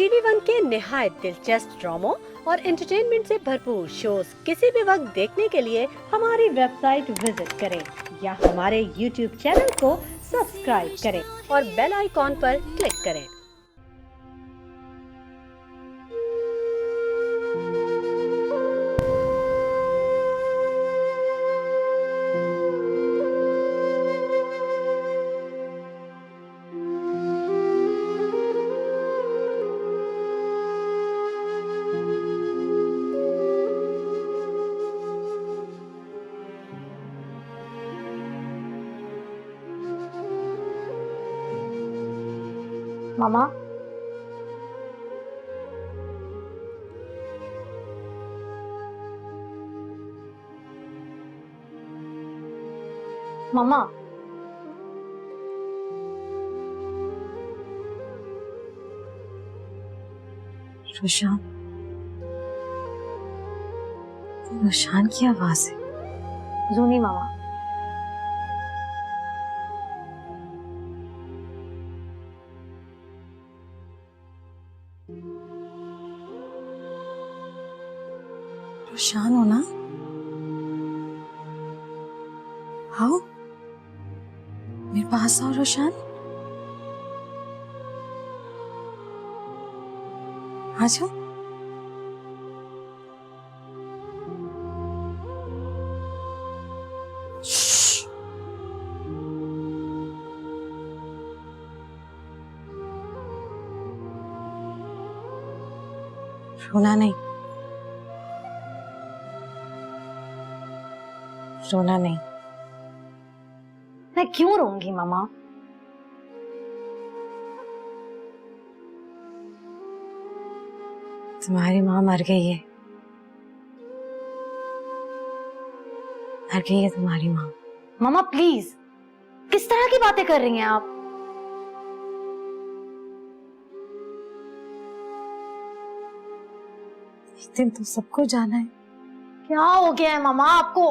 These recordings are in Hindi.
टीवी वन के निहायत दिलचस्प ड्रामों और एंटरटेनमेंट से भरपूर शोज किसी भी वक्त देखने के लिए हमारी वेबसाइट विजिट करें या हमारे यूट्यूब चैनल को सब्सक्राइब करें और बेल आइकॉन पर क्लिक करें। मामा, मामा, रोशान, रोशान की आवाज है। जूनी मामा। रोशान हो ना? आओ मेरे पास आओ रोशान, आ जाओ। रोना नहीं, रोना नहीं। मैं क्यों रोऊंगी मामा? तुम्हारी माँ मर गई है, मर गई है तुम्हारी माँ। मामा प्लीज, किस तरह की बातें कर रही हैं आप? एक दिन तो सबको जाना है। क्या हो गया है मामा आपको?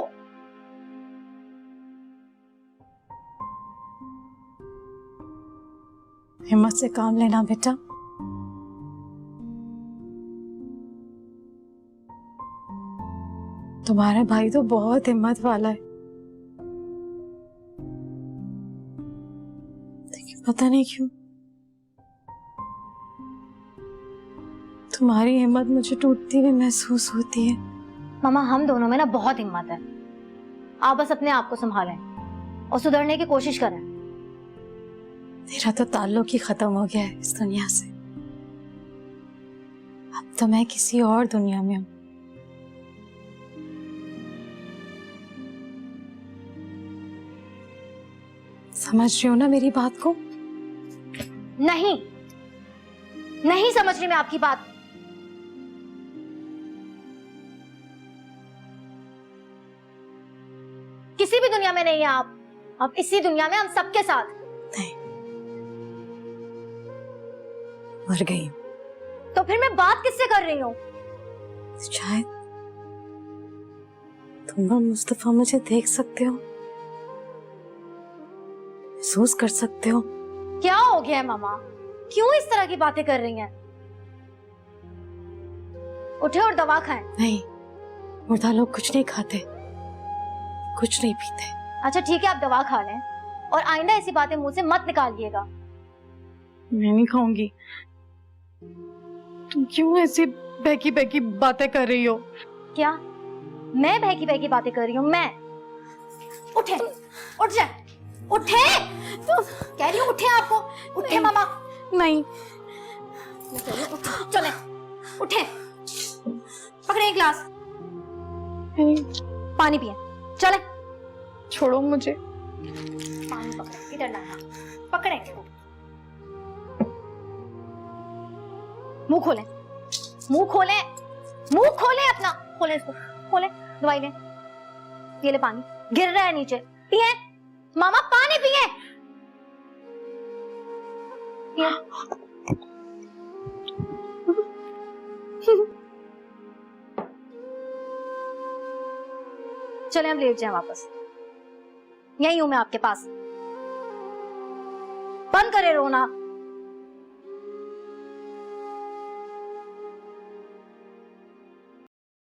हिम्मत से काम लेना बेटा। तुम्हारा भाई तो बहुत हिम्मत वाला है, लेकिन पता नहीं क्यों तुम्हारी हिम्मत मुझे टूटती हुई महसूस होती है। मामा हम दोनों में ना बहुत हिम्मत है। आप बस अपने आप को संभालें और सुधरने की कोशिश करें। तेरा तो ताल्लुक ही खत्म हो गया है इस दुनिया से। अब तो मैं किसी और दुनिया में हूं। समझ रही हो ना मेरी बात को? नहीं, नहीं समझ रही मैं आपकी बात। किसी भी दुनिया में नहीं है आप इसी दुनिया में हम सबके साथ। नहीं, मर गई। तो फिर मैं बात किससे कर रही हूँ? शायद तुम और मुस्तफा मुझे देख सकते हो, महसूस कर सकते हो। क्या हो गया है मामा? क्यों इस तरह की बातें कर रही हैं? उठे और दवा खाएं। नहीं, मुर्दा लोग कुछ नहीं खाते, कुछ नहीं पीते। अच्छा ठीक है, आप दवा खा लें और आइंदा ऐसी बातें मुंह से मत निकालिएगा। मैं नहीं खाऊंगी। तुम क्यों ऐसी बहकी बहकी बातें कर रही हो? क्या मैं बहकी बहकी बातें कर रही हूँ? मैं उठे, उठ जाए, उठे तो कह रही हूँ, उठे आपको। उठे मामा। नहीं, चले उठे, पकड़े एक गिलास नहीं, पानी पिए। चले, छोड़ो मुझे। पानी पकड़े, इधर ना पकड़े। मुंह खोले, मुंह खोले, मुंह खोले अपना, खोले इसको, खोले। दवाई ले, ये ले पानी, गिर रहा है नीचे। पिए मामा, पानी पिए, पिए। चले हम लेट जाएं वापस। यही हूं मैं आपके पास। बंद करे रोना।